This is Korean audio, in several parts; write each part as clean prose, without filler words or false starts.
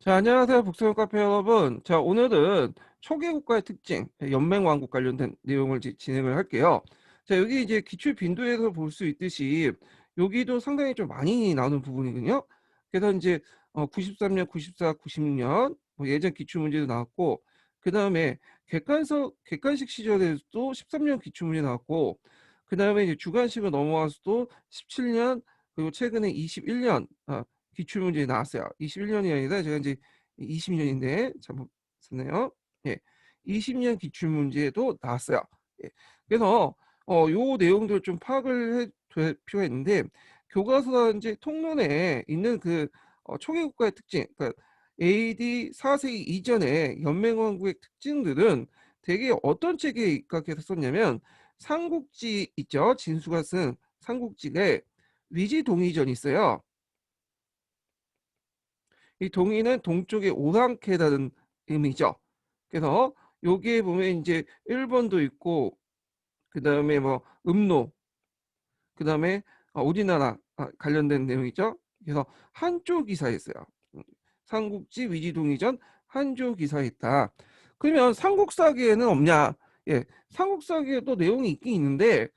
자, 안녕하세요. 북서영 카페 여러분. 자, 오늘은 초기 국가의 특징, 연맹 왕국 관련된 내용을 진행을 할게요. 자, 여기 이제 기출 빈도에서 볼 수 있듯이 여기도 상당히 좀 많이 나오는 부분이거든요. 그래서 이제 93년, 94, 96년 뭐 예전 기출 문제도 나왔고, 그 다음에 객관식 시절에도 13년 기출 문제 나왔고, 그 다음에 이제 주관식으로 넘어와서도 17년, 그리고 최근에 21년 기출 문제 나왔어요. 21년이 아니라 제가 이제 20년인데 잘못 썼네요. 예. 20년 기출 문제도 나왔어요. 예. 그래서 요 내용들을 좀 파악을 해둘 필요가 있는데 교과서라든지 통론에 있는 그 초기 국가의 특징, 그러니까 AD 4세기 이전의 연맹왕국의 특징들은 되게 어떤 책에 입각해서 썼냐면 삼국지 있죠. 진수가 쓴 삼국지에 위지동의전이 있어요. 이 동의는 동쪽의 오랑캐라는 의미죠. 그래서 여기에 보면 이제 1번도 있고 그 다음에 뭐 음노 그 다음에 우리나라 관련된 내용이죠. 그래서 한조 기사에 있어요. 삼국지 위지동의전 한조 기사에 있다. 그러면 삼국사기에는 없냐? 예, 삼국사기에도 내용이 있긴 있는데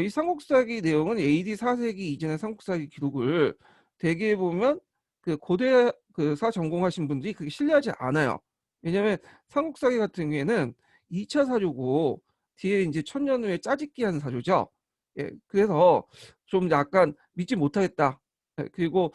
이 삼국사기 내용은 AD 4세기 이전의 삼국사기 기록을 대개 보면 그 고대 그 사 전공하신 분들이 그게 신뢰하지 않아요. 왜냐면 삼국사기 같은 경우에는 2차 사료고 뒤에 이제 천년 후에 짜집기 하는 사료죠. 예, 그래서 좀 약간 믿지 못하겠다. 예, 그리고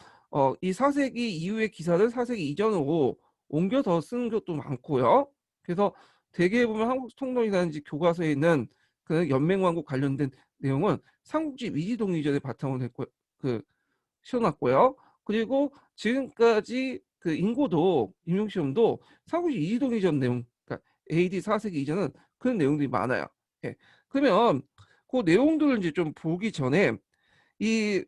이 4세기 이후의 기사를 4세기 이전으로 옮겨서 쓰는 것도 많고요. 그래서 대개 보면 한국 통론이라든지 교과서에 있는 그 연맹왕국 관련된 내용은 삼국지 위지동의전에 바탕을 했고 그 씌워놨고요. 그리고 지금까지 그 인고도 임용시험도 삼국지 위지동의전 내용, 그러니까 AD 4세기 이전은 그런 내용들이 많아요. 예. 그러면 그 내용들을 이제 좀 보기 전에 이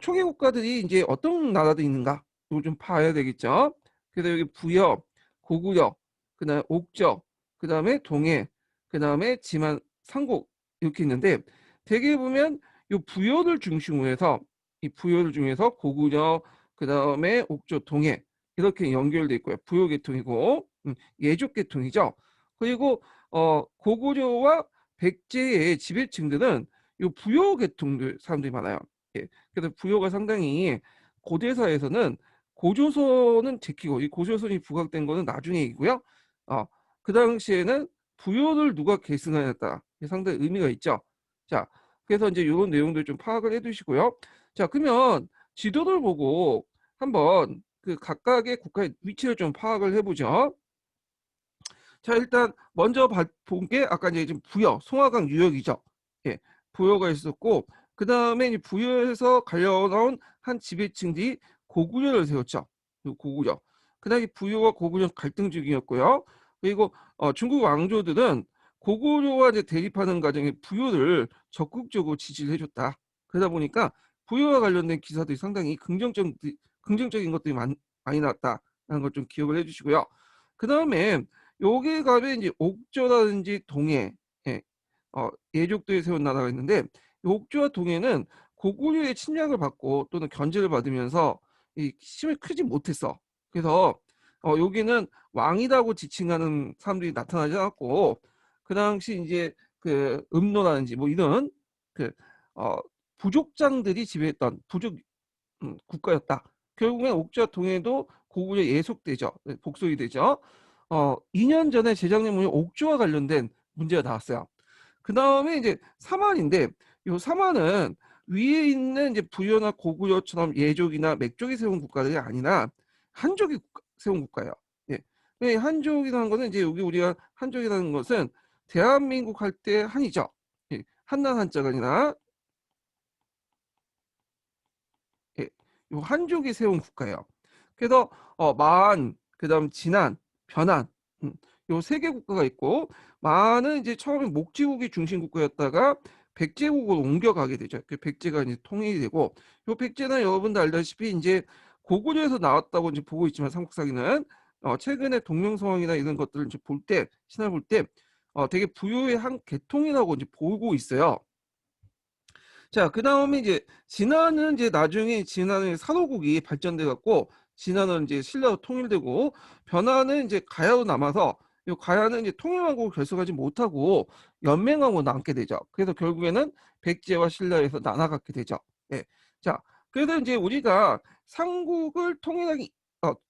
초기 국가들이 이제 어떤 나라들이 있는가 이걸 좀 봐야 되겠죠. 그래서 여기 부여, 고구려, 그다음에 옥저, 그다음에 동해, 그다음에 지만, 삼국 이렇게 있는데 대개 보면 이 부여를 중심으로 해서 이 부여를 중에서 고구려, 그다음에 옥저, 동해 이렇게 연결돼 있고요. 부여 계통이고 예족 계통이죠. 그리고 고구려와 백제의 지배층들은 이 부여 계통들 사람들이 많아요. 예. 그래서 부여가 상당히 고대사에서는 고조선은 제키고 이 고조선이 부각된 거는 나중에 이고요. 어, 그 당시에는 부여를 누가 계승하였다. 상당히 의미가 있죠. 자, 그래서 이제 이런 내용들 좀 파악을 해두시고요. 자, 그러면 지도를 보고 한번 그 각각의 국가의 위치를 좀 파악을 해보죠. 자, 일단 먼저 본 게 아까 이제 좀 부여, 송화강 유역이죠. 예, 부여가 있었고 그 다음에 이제 부여에서 갈려나온 한 지배층들이 고구려를 세웠죠. 고구려. 그다음에 부여와 고구려 갈등 중이었고요. 그리고 중국 왕조들은 고구려와 이제 대립하는 과정에 부여를 적극적으로 지지를 해줬다. 그러다 보니까 부여와 관련된 기사들이 상당히 긍정적인 것들이 많이 나왔다라는 걸 좀 기억을 해주시고요. 그 다음에 여기 가면 이제 옥저라든지 동해, 예, 예족도에 세운 나라가 있는데 옥저와 동해는 고구려의 침략을 받고 또는 견제를 받으면서 이 힘이 크지 못했어. 그래서 여기는 왕이라고 지칭하는 사람들이 나타나지 않았고 그 당시 이제 그 음노라든지 뭐 이런 그 부족장들이 지배했던 부족 국가였다. 결국엔 옥저와 동해도 고구려 예속되죠. 네, 복속이 되죠. 2년 전에 재작년 문제 옥주와 관련된 문제가 나왔어요. 그 다음에 이제 삼한인데 요 삼한은 위에 있는 이제 부여나 고구려처럼 예족이나 맥족이 세운 국가들이 아니라 한족이 세운 국가예요. 예. 왜 한족이라는 거는 이제 여기 우리가 한족이라는 것은 대한민국 할 때 한이죠. 예. 한난 한자가 아니라 예. 요 한족이 세운 국가예요. 그래서 그다음 진안, 변안 요 세 개 국가가 있고 만은 이제 처음에 목지국이 중심 국가였다가 백제국으로 옮겨가게 되죠. 그 백제가 이제 통일이 되고 요 백제는 여러분도 알다시피 이제 고구려에서 나왔다고 이제 보고 있지만 삼국사기는 최근에 동명성황이나 이런 것들을 이제 볼 때 신화 볼 때 되게 부유의 한 계통이라고 이제 보고 있어요. 자, 그 다음에 이제 진화는 이제 나중에 진화는 사도국이 발전돼 갖고 진화는 이제 신라로 통일되고 변화는 이제 가야로 남아서 이 가야는 이제 통일왕국을 결성하지 못하고 연맹왕국으로 남게 되죠. 그래서 결국에는 백제와 신라에서 나눠갖게 되죠. 예. 자, 그래서 이제 우리가 삼국을 통일하기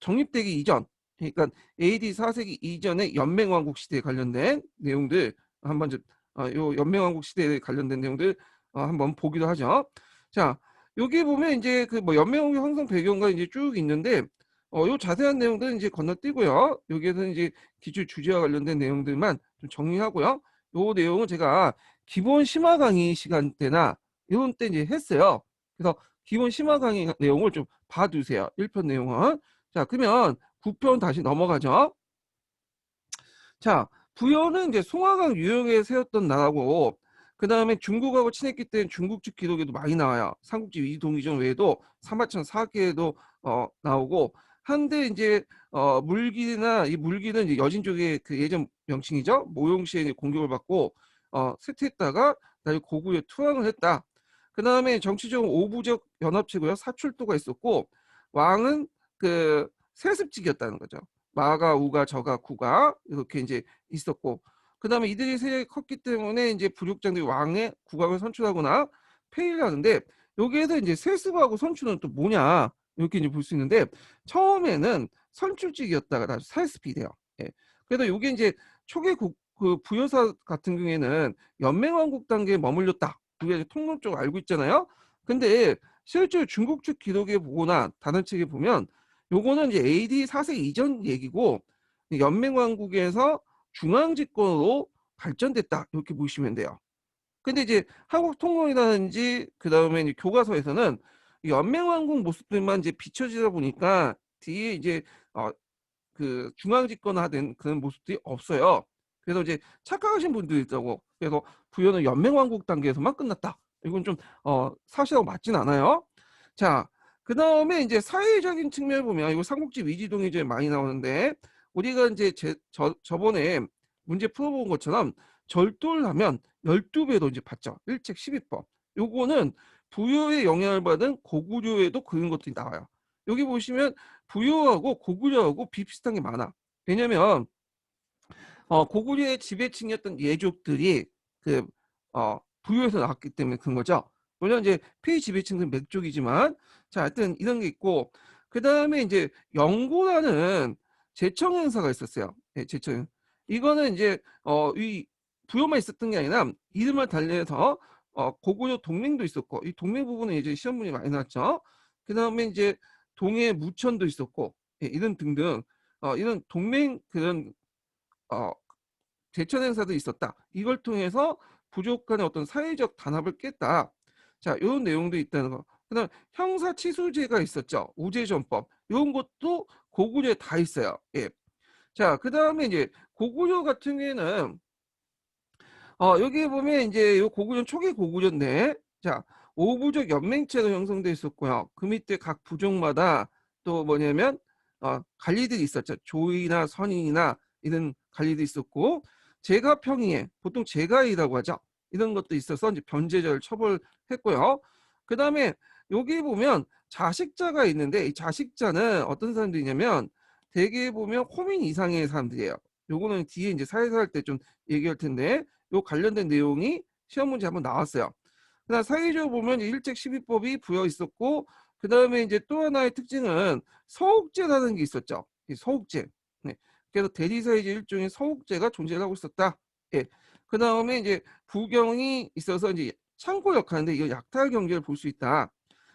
정립되기 이전, 그러니까 AD 4세기 이전의 연맹왕국 시대에 관련된 내용들 한번 요 연맹왕국 시대에 관련된 내용들 한번 보기로 하죠. 자, 여기 보면 이제 그 뭐 연맹왕국 형성 배경과 이제 쭉 있는데 요 자세한 내용들은 이제 건너뛰고요. 여기에서 이제 기출 주제와 관련된 내용들만 좀 정리하고요. 요 내용은 제가 기본 심화 강의 시간 때나 이런 때 이제 했어요. 그래서 기본 심화 강의 내용을 좀 봐두세요. 1편 내용은. 자, 그러면 9편 다시 넘어가죠. 자, 부여는 이제 송화강 유역에 세웠던 나라고, 그 다음에 중국하고 친했기 때문에 중국 측 기록에도 많이 나와요. 삼국지 위동이전 외에도 사마천 사기에도 나오고, 한데 이제 물기나 이 물기는 이제 여진 쪽의 그 예전 명칭이죠. 모용시에 이제 공격을 받고 쇠퇴했다가 나중에 고구려에 투항을 했다. 그 다음에 정치적으로 오부적 연합체고요. 사출도가 있었고, 왕은 그 세습직이었다는 거죠. 마가, 우가, 저가, 구가 이렇게 이제 있었고, 그 다음에 이들이 세력이 컸기 때문에 이제 부족장들이 왕의 국왕을 선출하거나 폐위를 하는데, 여기에서 이제 세습하고 선출은 또 뭐냐 이렇게 이제 볼 수 있는데, 처음에는 선출직이었다가 다시 세습이 돼요. 예. 그래서 이게 이제 초기 그 부여사 같은 경우에는 연맹왕국 단계에 머물렀다. 우리가 통론적으로 알고 있잖아요. 근데 실제로 중국 측 기록에 보거나 다른 책에 보면 요거는 이제 AD 4세기 이전 얘기고 연맹왕국에서 중앙집권으로 발전됐다 이렇게 보시면 돼요. 근데 이제 한국통론이라든지 그 다음에 이제 교과서에서는 연맹왕국 모습들만 이제 비춰지다 보니까 뒤에 이제 그 중앙집권화된 그런 모습들이 없어요. 그래서 이제 착각하신 분들이 있다고. 그래서 부여는 연맹왕국 단계에서만 끝났다. 이건 좀 사실하고 맞진 않아요. 자, 그 다음에 이제 사회적인 측면을 보면 이거 삼국지 위지동의제에 많이 나오는데, 우리가 이제 저번에 문제 풀어본 것처럼 절도를 하면 12배도 이제 받죠. 일책 12법. 요거는 부여의 영향을 받은 고구려에도 그런 것들이 나와요. 여기 보시면 부여하고 고구려하고 비슷한 게 많아. 왜냐면 고구려의 지배층이었던 예족들이 그 부여에서 나왔기 때문에 그런 거죠. 물론 이제 피지배층은 맥족이지만, 자, 하여튼 이런 게 있고, 그 다음에 이제 영고라는 제청 행사가 있었어요. 네, 제청. 이거는 이제 이 부여만 있었던 게 아니라 이름을 달리해서 고구려 동맹도 있었고, 이 동맹 부분은 이제 시험 문제 많이 나왔죠. 그 다음에 이제 동해 무천도 있었고, 예, 이런 등등 이런 동맹 그런 어, 제천 행사도 있었다. 이걸 통해서 부족 간의 어떤 사회적 단합을 깼다. 자, 이런 내용도 있다는 거. 그다음 형사치수제가 있었죠. 우제전법. 이런 것도 고구려에 다 있어요. 예. 자, 그다음에 이제 고구려 같은 경우에는 여기 보면 이제 요 고구려는 초기 고구려인데, 자, 오부족 연맹체가 형성돼 있었고요. 그 밑에 각 부족마다 또 뭐냐면 관리들이 있었죠. 조이나 선인이나 이런 관리도 있었고, 제가평의회, 보통 제가이라고 하죠. 이런 것도 있어서 이제 변제자를 처벌했고요. 그 다음에 여기 보면 자식자가 있는데, 이 자식자는 어떤 사람들이냐면 대개 보면 호민 이상의 사람들이에요. 요거는 뒤에 이제 사회사 할 때 좀 얘기할 텐데, 요 관련된 내용이 시험 문제 한번 나왔어요. 그다음 사회적으로 보면 일책 12법이 부여 있었고, 그 다음에 이제 또 하나의 특징은 서옥제라는 게 있었죠. 이 서옥제. 네. 그래서 대리사회제 일종의 서옥제가 존재하고 있었다. 예. 그 다음에 이제 부경이 있어서 이제 창고 역할인데 이거 약탈 경제를 볼 수 있다.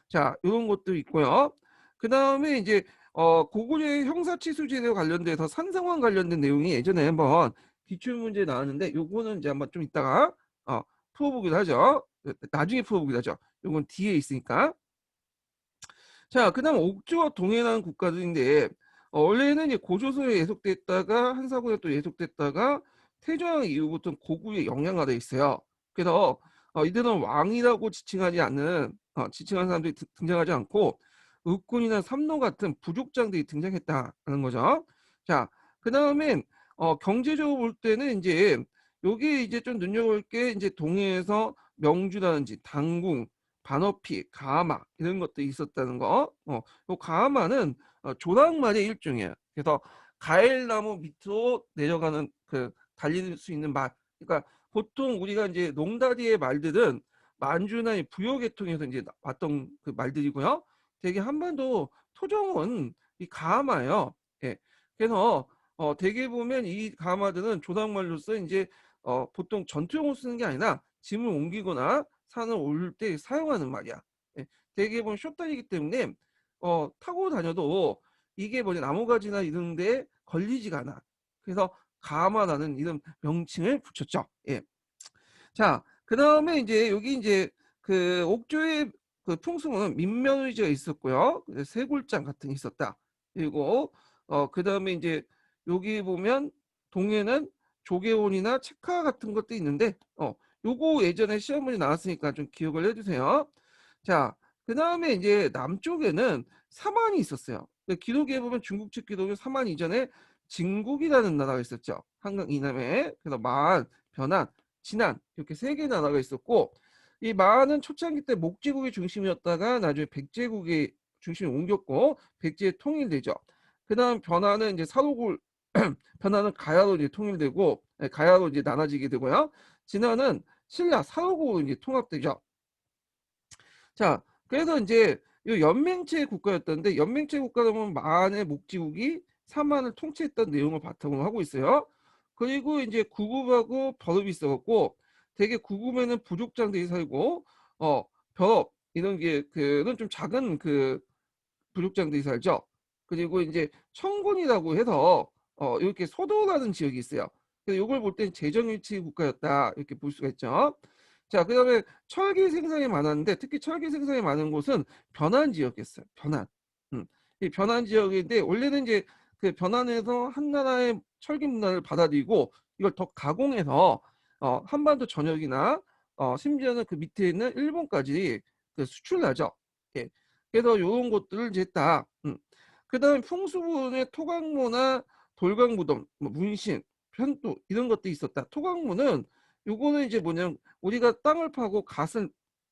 자, 이런 것도 있고요. 그 다음에 이제 고구려의 형사치수제도와 관련돼서 산성원 관련된 내용이 예전에 한번 기출문제 나왔는데, 요거는 이제 한번 좀 이따가 풀어보기로 하죠. 나중에 풀어보기로 하죠. 요건 뒤에 있으니까. 자, 그 다음 옥주와 동해라는 국가들인데, 원래는 이제 고조선에 예속됐다가 한사군에 또 예속됐다가 태조왕 이후부터 고구려에 영향하돼 있어요. 그래서 이들은 왕이라고 지칭하는 사람들이 등장하지 않고 육군이나 삼노 같은 부족장들이 등장했다는 거죠. 자, 그 다음에 경제적으로 볼 때는 이제 여기 이제 좀 눈여볼 게 이제 동해에서 명주라든지 당궁, 반어피, 가마 이런 것도 있었다는 거. 요 가마는 조랑말의 일종이에요. 그래서 가엘나무 밑으로 내려가는 그 달릴 수 있는 말. 그러니까 보통 우리가 이제 농다리의 말들은 만주나 이 부여 계통에서 이제 봤던 그 말들이고요. 되게 한반도 토종은 이 가마예요. 예. 그래서 대개 보면 이 가마들은 조랑말로서 이제 보통 전투용으로 쓰는 게 아니라 짐을 옮기거나 산을 오를 때 사용하는 말이야. 예. 대개 보면 숏다리이기 때문에 타고 다녀도 이게 뭐냐 나무가지나 이런 데 걸리지가 않아. 그래서 가마라는 이런 명칭을 붙였죠. 예. 자, 그다음에 이제 여기 이제 그 옥조의 그 풍수문은 민면의지가 있었고요. 쇄골장 같은 게 있었다. 그리고 그다음에 이제 여기 보면 동해는 조계원이나 체카 같은 것도 있는데 요거 예전에 시험 문제 나왔으니까 좀 기억을 해주세요. 자, 그다음에 이제 남쪽에는 사만이 있었어요. 기록에 보면 중국 측 기록에 사만 이전에 진국이라는 나라가 있었죠. 한강 이남에. 그래서 만, 변한, 진안 이렇게 세 개 나라가 있었고 이 만은 초창기 때 목제국이 중심이었다가 나중에 백제국이 중심이 옮겼고 백제 통일되죠. 그다음 변화는 이제 사로굴 변화는 가야로 이제 통일되고 가야로 이제 나눠지게 되고요. 진화는 신라 사로굴로 이제 통합되죠. 자, 그래서 이제 이 연맹체 국가였던데 연맹체 국가다 보면 만의 목지국이 3만을 통치했던 내용을 바탕으로 하고 있어요. 그리고 이제 구급하고 벼업이 있어갖고 되게 구급에는 부족장들이 살고 벼업 이런 게 그는 좀 작은 그 부족장들이 살죠. 그리고 이제 청군이라고 해서 이렇게 소도라는 지역이 있어요. 그래서 이걸 볼 땐 재정일치 국가였다 이렇게 볼 수가 있죠. 자, 그다음에 철기 생산이 많았는데 특히 철기 생산이 많은 곳은 변한 지역이었어요. 변한. 이 변한 지역인데 원래는 이제 그 변한에서 한나라의 철기 문화를 받아들이고 이걸 더 가공해서 한반도 전역이나 심지어는 그 밑에 있는 일본까지 그 수출하죠. 예. 그래서 이런 것들을 이제 했다. 그다음에 풍수문의 토강모나 돌강무덤, 뭐 문신, 편도 이런 것도 있었다. 토강모는 요거는 이제 뭐냐면 우리가 땅을 파고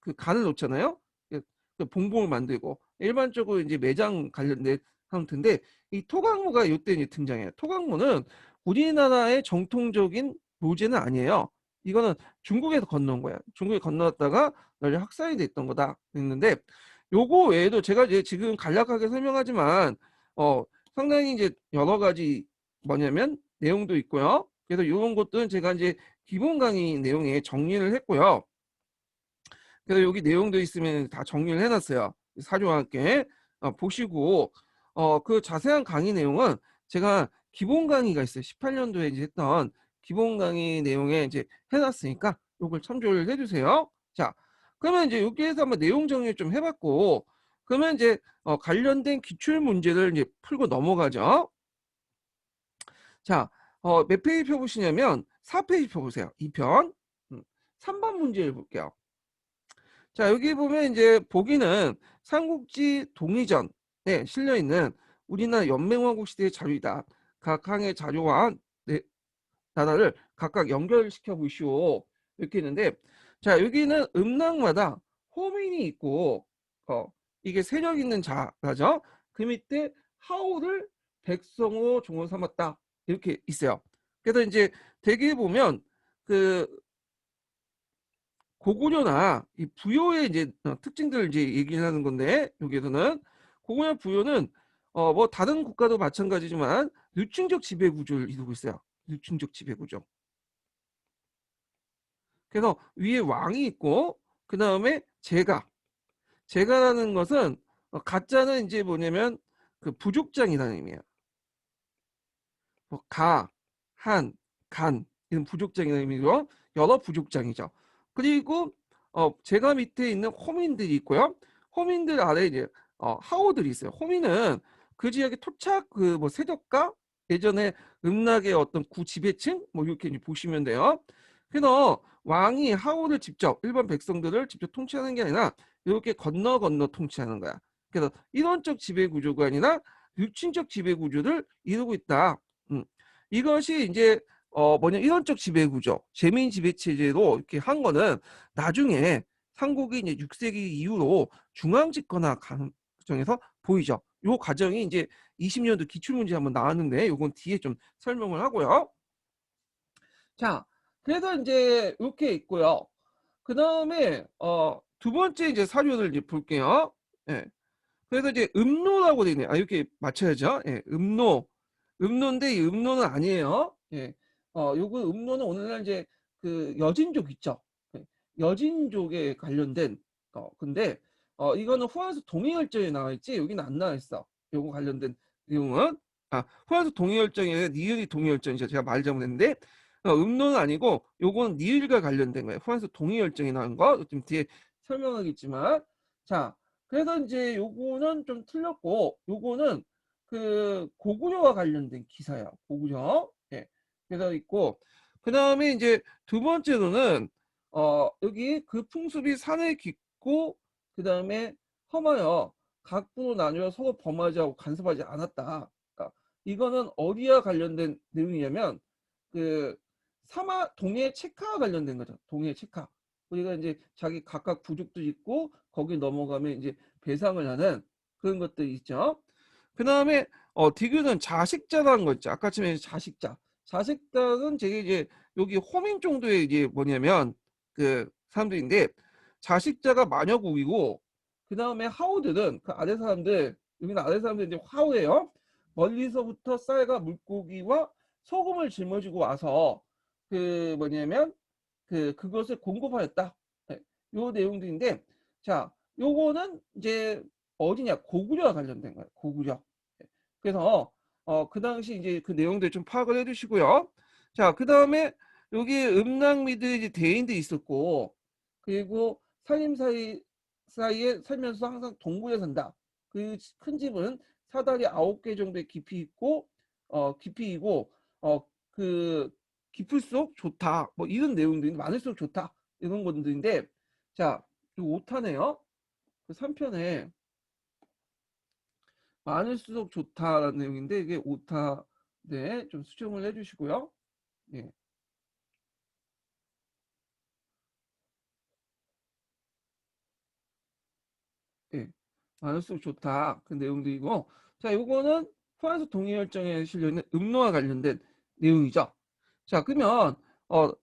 그 간을 놓잖아요. 그 봉봉을 만들고 일반적으로 이제 매장 관련된 형태인데 이 토강모가 이때 이제 등장해요. 토강모는 우리나라의 정통적인 묘제는 아니에요. 이거는 중국에서 건너온 거야. 중국에 건너왔다가 널리 확산이 됐던 거다. 했는데 요거 외에도 제가 이제 지금 간략하게 설명하지만 상당히 이제 여러 가지 뭐냐면 내용도 있고요. 그래서 이런 것들은 제가 이제 기본 강의 내용에 정리를 했고요. 그래서 여기 내용도 있으면 다 정리를 해놨어요. 사료와 함께 보시고 그 자세한 강의 내용은 제가 기본 강의가 있어요. 18년도에 이제 했던 기본 강의 내용에 이제 해놨으니까 이걸 참조를 해주세요. 자, 그러면 이제 여기에서 한번 내용 정리를 좀 해봤고 그러면 이제 관련된 기출 문제를 이제 풀고 넘어가죠. 자, 몇 페이지 펴보시냐면 4페이지 펴보세요. 2편. 3번 문제를 볼게요. 자, 여기 보면 이제 보기는 삼국지 동의전에 실려 있는 우리나라 연맹왕국 시대의 자료이다. 각 항의 자료와 나라를 각각 연결시켜 보시오. 이렇게 있는데, 자, 여기는 음락마다 호민이 있고, 이게 세력 있는 자라죠. 그 밑에 하오를 백성으로 종을 삼았다. 이렇게 있어요. 그래서 이제 대개 보면 그 고구려나 이 부여의 이제 특징들을 이제 얘기를 하는 건데 여기에서는 고구려 부여는 뭐 다른 국가도 마찬가지지만 유층적 지배 구조를 이루고 있어요. 유층적 지배 구조. 그래서 위에 왕이 있고 그 다음에 제가라는 것은 가짜는 이제 뭐냐면 그 부족장이라는 의미예요. 뭐 한, 간 이런 부족장이라는 의미로 여러 부족장이죠. 그리고 제가 밑에 있는 호민들이 있고요. 호민들 아래 이제 하오들이 있어요. 호민은 그 지역의 토착 그 뭐 세력가 예전에 음락의 어떤 구 지배층 뭐 이렇게 이제 보시면 돼요. 그래서 왕이 하오를 직접 일반 백성들을 직접 통치하는 게 아니라 이렇게 건너 통치하는 거야. 그래서 이론적 지배 구조가 아니라 육친적 지배 구조를 이루고 있다. 음. 이것이 이제 뭐냐 이론적 지배 구조, 재민 지배 체제로 이렇게 한 거는 나중에 삼국이 이제 6세기 이후로 중앙 집권화 과정에서 보이죠. 요 과정이 이제 20년도 기출문제 한번 나왔는데 요건 뒤에 좀 설명을 하고요. 자, 그래서 이제 이렇게 있고요. 그 다음에 두 번째 이제 사료를 이제 볼게요. 예. 그래서 이제 음노라고 되어 있네요. 이렇게 맞춰야죠. 예, 음노인데 이 음노는 아니에요. 예. 요거 음노는 오늘날 이제 그 여진족 있죠. 예, 여진족에 관련된 근데 이거는 후한수 동의열정에 나와 있지 여기는 안 나와 있어. 요거 관련된 내용은 후한수 동의열정이 아니라 니을이 동의열정이죠. 제가 말 잘못했는데 음노는 아니고 요거는 니을과 관련된 거예요. 후한수 동의열정이 나온 거 좀 뒤에 설명하겠지만 자. 그래서 이제 요거는 좀 틀렸고 요거는 그 고구려와 관련된 기사야. 고구려. 예. 그래서 있고 그다음에 이제 두 번째로는 여기 그 풍습이 산을 깃고 그다음에 험하여 각부로 나뉘어 서로 범하지 않고 간섭하지 않았다. 그러니까 이거는 어디와 관련된 내용이냐면 그 사마 동해 책하와 관련된 거죠. 동해 책하. 우리가 이제 자기 각각 부족도 있고 거기 넘어가면 이제 배상을 하는 그런 것들이 있죠. 그 다음에 디귿은 자식자라는 거 있죠. 아까 전에 자식자. 자식자는 되게 이제 여기 호민 정도의 이제 뭐냐면 그 사람들인데 자식자가 마녀국이고 그 다음에 하우들은 그 아래 사람들 여기는 아래 사람들 이제 하우예요. 멀리서부터 쌀과 물고기와 소금을 짊어지고 와서 그 뭐냐면 그것을 공급하였다. 네, 요 내용들인데 자 요거는 이제 어디냐 고구려와 관련된 거예요. 고구려. 네, 그래서 그 당시 이제 그 내용들 좀 파악을 해두시고요. 자 그 다음에 여기 음낭미들 이제 대인도 있었고 그리고 살림 사이에 살면서 항상 동굴에 산다. 그 큰 집은 사다리 9개 정도의 깊이 있고 깊이이고 그 깊을수록 좋다. 뭐 이런 내용들이 많을수록 좋다. 이런 것들인데 자, 이 5타네요. 그 3편에 많을수록 좋다라는 내용인데 이게 5타 네, 좀 수정을 해 주시고요. 예. 예. 많을수록 좋다. 그 내용들이고 자, 요거는 프랑스 동의협정에 실려 있는 음노와 관련된 내용이죠. 자, 그러면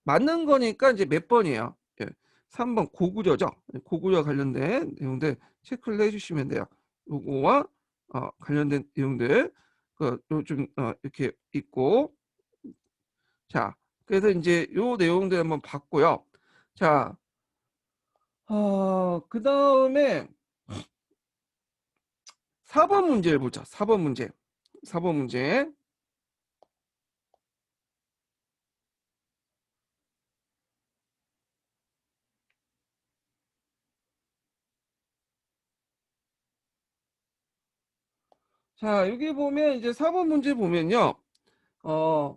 맞는 거니까 이제 몇 번이에요? 예. 3번 고구려죠. 고구려 관련된 내용들 체크를 해주시면 돼요. 요거와 관련된 내용들 그좀 이렇게 있고 자, 그래서 이제 요 내용들 한번 봤고요. 자, 그 다음에 4번 문제를 보자. 4번 문제. 4번 문제. 자, 여기 보면 이제 4번 문제 보면요. 어,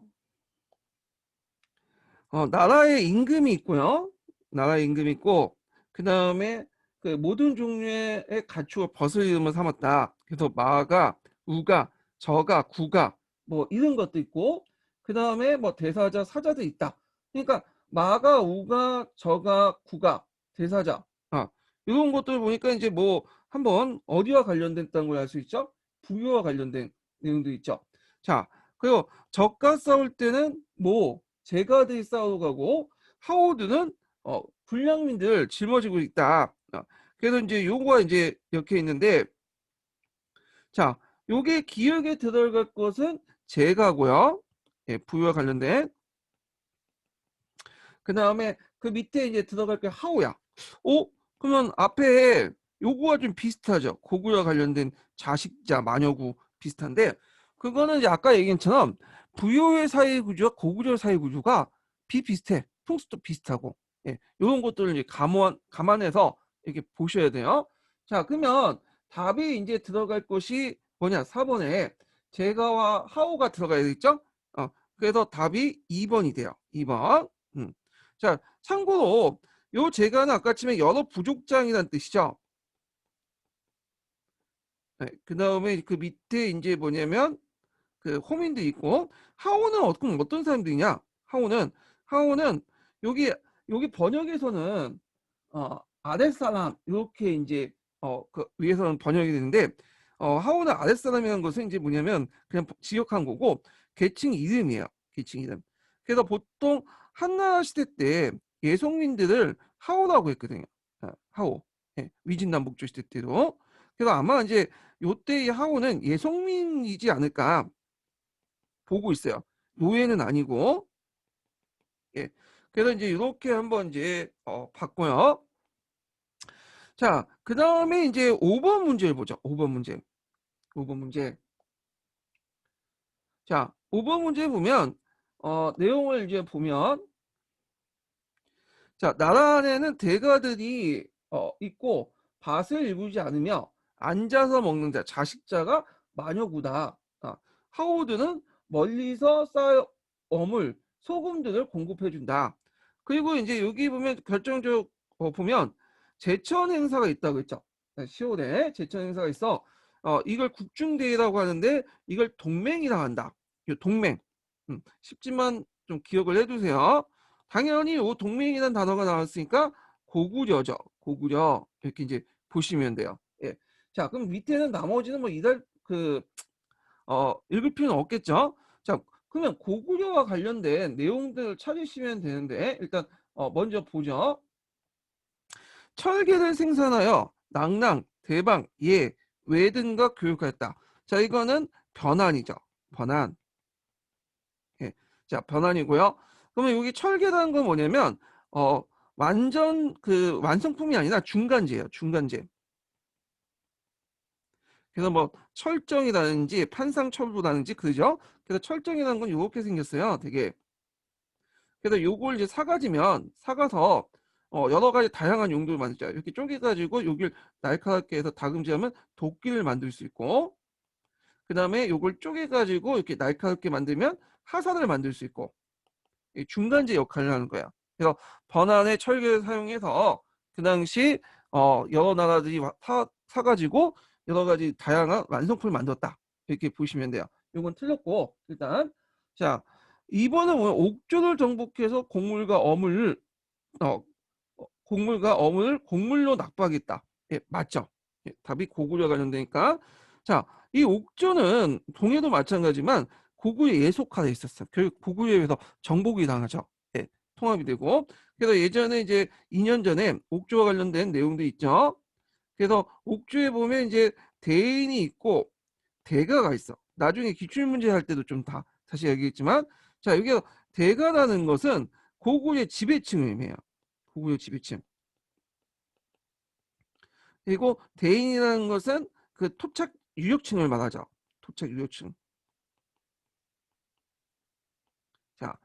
나라의 임금이 있고요. 나라의 임금이 있고, 그 다음에 그 모든 종류의 가축을 벗을 이름을 삼았다. 그래서 마가, 우가, 저가, 구가, 뭐 이런 것도 있고, 그 다음에 뭐 대사자, 사자도 있다. 그러니까 마가, 우가, 저가, 구가, 대사자. 이런 것들 보니까 이제 뭐 한번 어디와 관련됐다는 걸 알 수 있죠? 부유와 관련된 내용도 있죠. 자, 그리고 적과 싸울 때는 뭐 제가들이 싸우러 가고 하워드는 불량민들을 짊어지고 있다. 그래서 이제 요거가 이제 이렇게 있는데 자, 요게 기억에 들어갈 것은 제가고요. 예, 부유와 관련된. 그 다음에 그 밑에 이제 들어갈 게 하우야. 그러면 앞에 요거와 좀 비슷하죠. 고구려 관련된 자식자, 마녀구 비슷한데 그거는 이제 아까 얘기한 것처럼 부여의 사회 구조와 고구려 사회 구조가 비슷해. 풍습도 비슷하고. 예, 이런 것들을 이제 감안해서 이렇게 보셔야 돼요. 자, 그러면 답이 이제 들어갈 것이 뭐냐? 4번에 제가와 하우가 들어가야 되겠죠? 그래서 답이 2번이 돼요. 2번. 자, 참고로 요 제가는 아까 치면 여러 부족장이라는 뜻이죠. 네, 그 다음에 그 밑에 이제 뭐냐면 그 호민도 있고 하오는 어떤 사람들이냐? 하오는 여기 번역에서는 아랫사람 이렇게 이제 그 위에서는 번역이 되는데 하오는 아랫사람이라는 것은 이제 뭐냐면 그냥 지역한 거고 계층 이름이에요. 계층 이름. 그래서 보통 한나 시대 때 예송민들을 하오라고 했거든요. 하오. 예, 위진남북조 시대 때도. 그래서 아마 이제 요때의 하오는 예송민이지 않을까 보고 있어요. 노예는 아니고. 예. 그래서 이제 이렇게 한번 이제 봤고요. 자, 그 다음에 이제 5번 문제를 보죠. 5번 문제. 5번 문제. 자, 5번 문제 보면 내용을 이제 보면 자, 나라 안에는 대가들이 있고 밭을 일구지 않으며 앉아서 먹는 자, 자식자가 마녀구다. 하오드는 멀리서 쌓여 어물, 소금들을 공급해 준다. 그리고 이제 여기 보면 결정적 보면 제천 행사가 있다고 했죠. 10월에 제천 행사가 있어. 이걸 국중대회라고 하는데 이걸 동맹이라고 한다. 동맹. 쉽지만 좀 기억을 해두세요. 당연히 요 동맹이라는 단어가 나왔으니까 고구려죠. 고구려 이렇게 이제 보시면 돼요. 예. 자, 그럼 밑에는 나머지는 뭐 이달 읽을 필요는 없겠죠. 자, 그러면 고구려와 관련된 내용들을 찾으시면 되는데 일단 먼저 보죠. 철계를 생산하여 낭랑, 대방, 예, 외 등과 교육하였다. 자, 이거는 변환이죠. 변환. 예. 자, 변환이고요. 그러면 여기 철계라는 건 뭐냐면 완전 그 완성품이 아니라 중간재예요. 중간재. 그래서 뭐 철정이라든지 판상철부라든지 그죠? 그래서 철정이라는 건 이렇게 생겼어요. 되게. 그래서 요걸 이제 사가서 여러 가지 다양한 용도를 만들죠. 이렇게 쪼개가지고 여길 날카롭게 해서 다금질하면 도끼를 만들 수 있고, 그 다음에 요걸 쪼개가지고 이렇게 날카롭게 만들면 화살을 만들 수 있고, 중간재 역할을 하는 거야. 그래서 번안의 철계를 사용해서 그 당시 여러 나라들이 사가지고 여러 가지 다양한 완성품을 만들었다. 이렇게 보시면 돼요. 이건 틀렸고 일단 자 2번은 뭐야? 옥조를 정복해서 어, 곡물과 어물을 곡물로 납부하겠다. 예, 맞죠? 예, 답이 고구려 관련되니까. 자, 이 옥조는 동해도 마찬가지지만 고구려에 예속화돼 있었어요. 결국 고구려에서 정복이 당하죠. 예, 통합이 되고. 그래서 예전에 이제 2년 전에 옥조와 관련된 내용도 있죠. 그래서 옥조에 보면 이제 대인이 있고 대가가 있어. 나중에 기출문제 할 때도 좀 다 다시 얘기했지만, 자, 여기 대가라는 것은 고구려의 지배층을 의미해요. 고구려 지배층. 그리고 대인이라는 것은 그 토착 유력층을 말하죠. 토착 유력층. 자,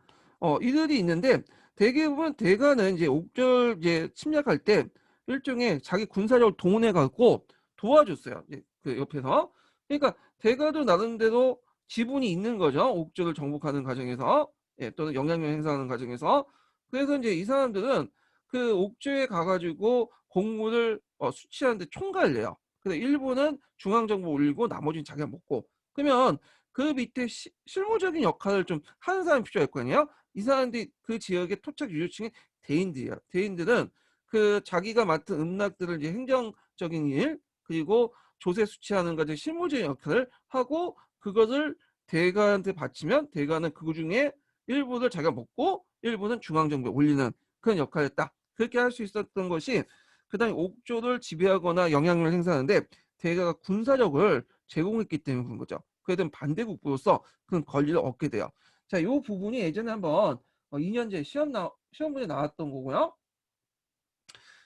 이들이 있는데 대개는 대가는 이제 옥절 이제 침략할 때 일종의 자기 군사력을 동원해 갖고 도와줬어요. 이제 그 옆에서. 그러니까 대가도 나름대로 지분이 있는 거죠. 옥절을 정복하는 과정에서, 예, 또는 영향력 행사하는 과정에서. 그래서 이제 이 사람들은 그 옥조에 가가지고 곡물을 수취하는데 총괄을 해요. 그래서 일부는 중앙정부 올리고 나머지는 자기가 먹고. 그러면 그 밑에 실무적인 역할을 좀 하는 사람이 필요할 거 아니에요? 이 사람들이 그 지역의 토착 유저층의 대인들이야. 대인들은 그 자기가 맡은 음락들을 이제 행정적인 일 그리고 조세 수취하는 것의 실무적인 역할을 하고 그것을 대가한테 바치면 대가는 그 중에 일부를 자기가 먹고 일부는 중앙정부에 올리는 그런 역할을 했다. 그렇게 할 수 있었던 것이 그다음에 옥조를 지배하거나 영향력을 행사하는데 대가가 군사력을 제공했기 때문에 그런 거죠. 그에 대한 반대국부로서 그런 권리를 얻게 돼요. 자, 이 부분이 예전에 한번 2년제 시험 문제 나왔던 거고요.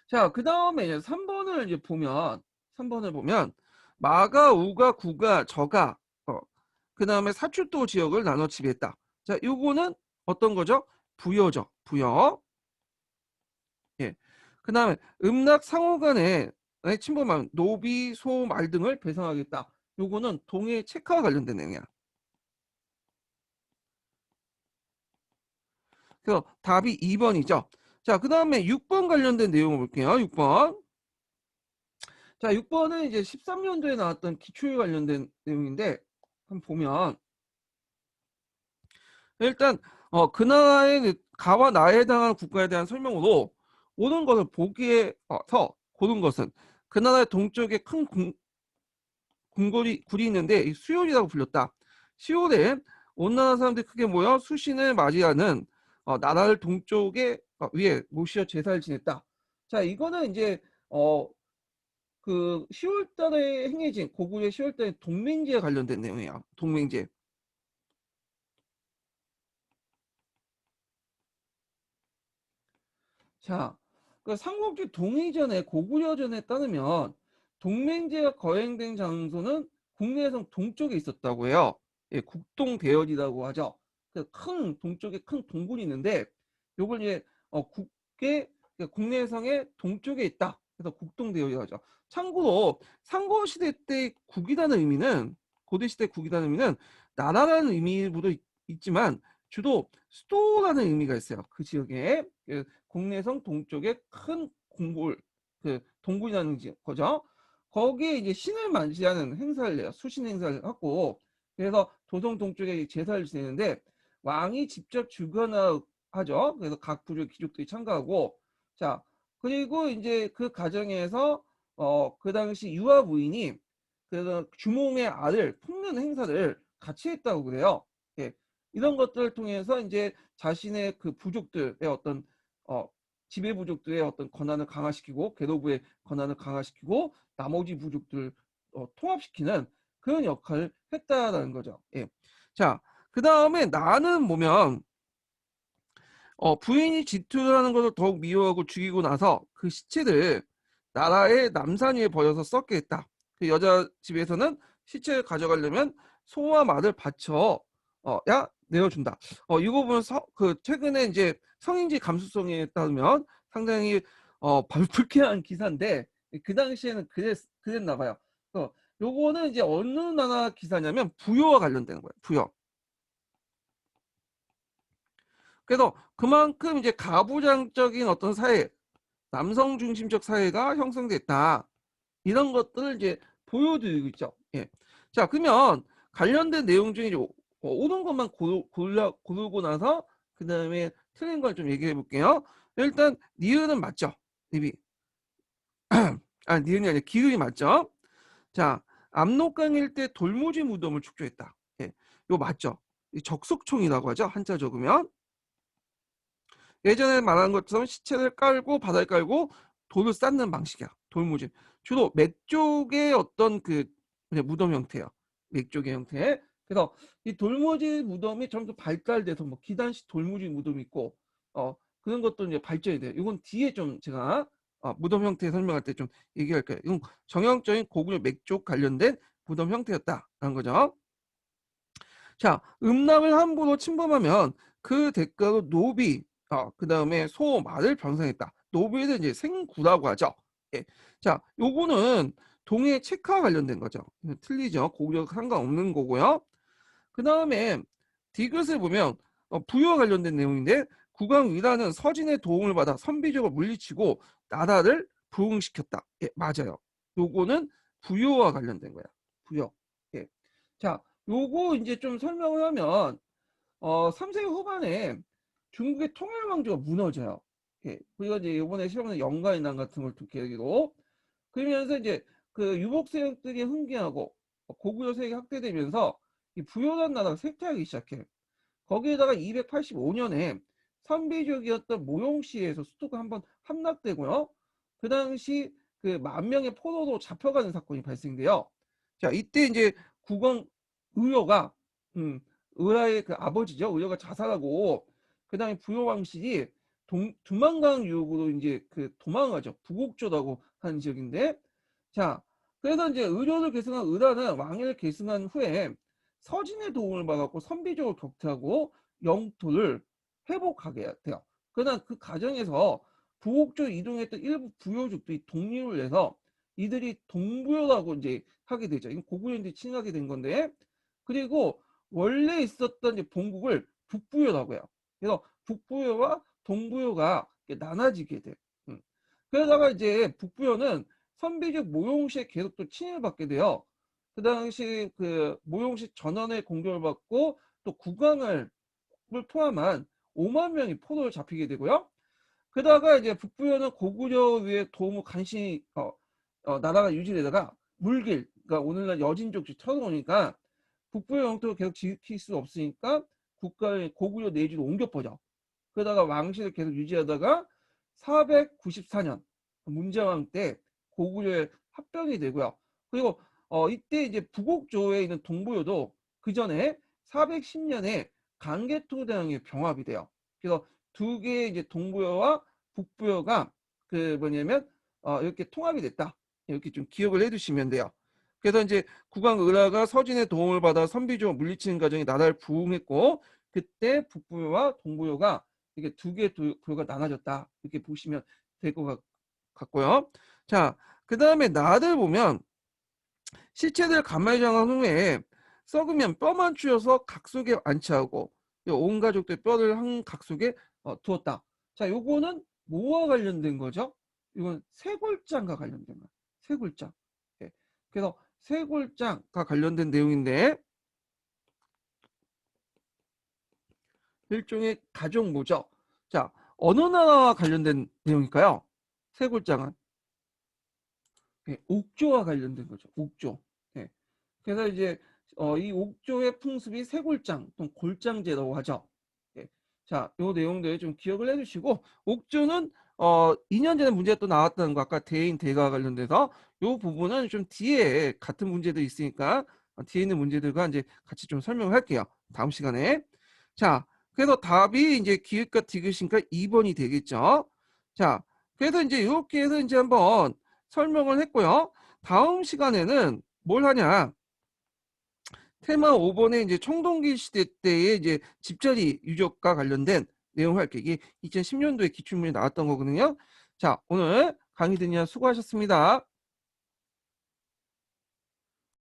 자, 그 다음에 이제 3번을 이제 보면 3번을 보면 마가, 우가, 구가, 저가 그 다음에 사출도 지역을 나눠 지배했다. 자, 요거는 어떤 거죠? 부여죠. 부여. 예. 그 다음에 음락 상호 간에 침범한 노비, 소, 말 등을 배상하겠다. 요거는 동해 체크와 관련된 내용이야. 그래서 답이 2번이죠. 자, 그 다음에 6번 관련된 내용을 볼게요. 6번. 자, 6번은 이제 13년도에 나왔던 기초에 관련된 내용인데, 한번 보면, 일단, 그 나라의 가와 나에 해당하는 국가에 대한 설명으로 옳은 것을 보기에서 고른 것은 그 나라의 동쪽에 큰 굴이 있는데 이 수요리라고 불렸다. 10월에 온 나라 사람들이 크게 모여 수신을 맞이하는 나라를 동쪽에 위에 모시어 제사를 지냈다. 자, 이거는 이제 그 10월 달에 행해진 고구려 10월 달에 동맹제에 관련된 내용이야. 동맹제. 자, 그 삼국지 동의전에 고구려전에 따르면 동맹제가 거행된 장소는 국내성 동쪽에 있었다고 해요. 예, 국동대열이라고 하죠. 그 큰 동쪽에 큰 동굴이 있는데 요걸 이제 국계 국내성의 동쪽에 있다. 그래서 국동대열이라고 하죠. 참고로 삼국시대 때 국이라는 의미는 고대시대 국이라는 의미는 나라라는 의미도 있지만 주로 수도라는 의미가 있어요. 그 지역에 국내성 동쪽에 큰 공골 그 동굴이라는 거죠. 거기에 이제 신을 맞이하는 행사를 해요. 수신 행사를 하고 그래서 도성 동쪽에 제사를 지내는데 왕이 직접 주관하죠. 그래서 각 부족 귀족들이 참가하고 자 그리고 이제 그 과정에서 그 당시 유아 부인이 그래서 주몽의 알을 품는 행사를 같이 했다고 그래요. 예, 이런 것들을 통해서 이제 자신의 그 부족들의 어떤 어, 지배 부족들의 어떤 권한을 강화시키고 계도부의 권한을 강화시키고 나머지 부족들 통합시키는 그런 역할을 했다라는 거죠. 예. 자, 그 다음에 나는 보면 부인이 질투를 하는 것을 더욱 미워하고 죽이고 나서 그 시체를 나라의 남산 위에 버려서 썩게 했다. 그 여자 집에서는 시체를 가져가려면 소와 말을 바쳐 야 내어준다. 이거 보면 그 최근에 이제 성인지 감수성에 따르면 상당히 불쾌한 기사인데 그 당시에는 그랬나 봐요. 요거는 이제 어느 나라 기사냐면 부여와 관련되는 거예요. 부여. 그래서 그만큼 이제 가부장적인 어떤 사회, 남성 중심적 사회가 형성됐다. 이런 것들을 이제 보여드리고 있죠. 예. 자, 그러면 관련된 내용 중에 옳은 것만 고르고 나서 그 다음에 틀린 걸 좀 얘기해 볼게요. 일단 니은은 맞죠? 립이. 니은이 아니라 기울이 맞죠? 자, 압록강 일대 돌무지 무덤을 축조했다. 예. 이거 맞죠? 적석총이라고 하죠. 한자 적으면. 예전에 말한 것처럼 시체를 깔고 바다에 깔고 돌을 쌓는 방식이야. 돌무진. 주로 맥쪽의 어떤 그 무덤 형태야. 맥쪽의 형태. 그래서 이 돌무진 무덤이 점점 발달돼서 뭐 기단식 돌무진 무덤이 있고 그런 것도 이제 발전이 돼요. 이건 뒤에 좀 제가 무덤 형태 설명할 때 좀 얘기할 거예요. 이건 정형적인 고구려 맥쪽 관련된 무덤 형태였다라는 거죠. 자, 음란을 함부로 침범하면 그 대가로 노비, 그 다음에 소, 말을 병상했다. 노비는 이제 생구라고 하죠. 예. 자, 요거는 동해 체크와 관련된 거죠. 틀리죠. 고구려가 상관없는 거고요. 그 다음에 디귿을 보면 부유와 관련된 내용인데 국왕 위라는 서진의 도움을 받아 선비족을 물리치고 나라를 부흥시켰다. 예, 맞아요. 요거는 부유와 관련된 거야. 부유. 예. 자, 요거 이제 좀 설명을 하면 3세기 후반에 중국의 통일 왕조가 무너져요. 예. 그리고 이제 이번에 시험은 영가의 난 같은 걸 계기로 그러면서 이제 그 유목 세력들이 흥기하고 고구려 세력이 확대되면서 이 부유한 나라가 쇠퇴하기 시작해. 거기에다가 285년에 선비족이었던 모용시에서 수도가 한번 함락되고요. 그 당시 그 10,000명의 포로로 잡혀가는 사건이 발생돼요. 자, 이때 이제 국왕 의효가 의라의 그 아버지죠. 의효가 자살하고 그다음에 부효 왕실이 두만강 유역으로 이제 그 도망가죠. 부곡조라고 하는 지역인데 자, 그래서 이제 의료를 계승한 의라는 왕위를 계승한 후에 서진의 도움을 받았고 선비족을 격퇴하고 영토를 회복하게 돼요. 그러나 그 과정에서 부곡조 이동했던 일부 부여족들이 독립을 해서 이들이 동부여라고 이제 하게 되죠. 이건 고구려인들이 칭하게 된 건데 그리고 원래 있었던 이제 본국을 북부여라고 해요. 그래서 북부여와 동부여가 나눠지게 돼. 음. 그러다가 이제 북부여는 선비족 모용시에 계속 또 침입을 받게 돼요. 그 당시 그 모용시 전원의 공격을 받고 또 국왕을 포함한 5만 명이 포로로 잡히게 되고요. 그러다가 이제 북부여는 고구려 위에 도움을 간신히 나라가 유지되다가 물길 그러니까 오늘날 여진족지 쳐들어오니까 북부의 영토를 계속 지킬 수 없으니까 국가의 고구려 내주로 옮겨 퍼져. 그러다가 왕실을 계속 유지하다가 494년 문자왕 때 고구려에 합병이 되고요. 그리고 이때 이제 부곡조에 있는 동부요도 그 전에 410년에 강개토대왕에 병합이 돼요. 그래서 두 개의 이제 동부요와 북부요가 그 뭐냐면 이렇게 통합이 됐다. 이렇게 좀 기억을 해두시면 돼요. 그래서 이제 국왕 을하가 서진의 도움을 받아 선비족을 물리치는 과정에 나라를 부흥했고 그때 북부요와 동부요가 이게 두 개의 부요가 나눠졌다. 이렇게 보시면 될 것 같고요. 자, 그 다음에 나를 보면 시체들 가만히 정한 후에 썩으면 뼈만 추여서 각 속에 안치하고 온 가족들 뼈를 한 각 속에 두었다. 자, 요거는 뭐와 관련된 거죠? 이건 쇄골장과 관련된 거야. 쇄골장. 네. 그래서 쇄골장과 관련된 내용인데 일종의 가족모죠. 자, 어느 나라와 관련된 내용일까요? 쇄골장은 옥조와 관련된 거죠. 옥조. 네. 그래서 이제 이 옥조의 풍습이 쇄골장 또는 골장제라고 하죠. 예. 자, 요 내용들 좀 기억을 해주시고 옥조는 2년 전에 문제가 또 나왔다는 거 아까 대인 대가와 관련돼서 요 부분은 좀 뒤에 같은 문제도 있으니까 뒤에 있는 문제들과 이제 같이 좀 설명을 할게요. 다음 시간에. 자, 그래서 답이 이제 기읍과 디귿이니까 2번이 되겠죠. 자, 그래서 이제 이렇게 해서 이제 한번 설명을 했고요. 다음 시간에는 뭘 하냐? 테마 5번에 이제 청동기 시대 때의 이제 집자리 유적과 관련된 내용을 할게요. 이게 2010년도에 기출문이 나왔던 거거든요. 자, 오늘 강의 듣느라 수고하셨습니다.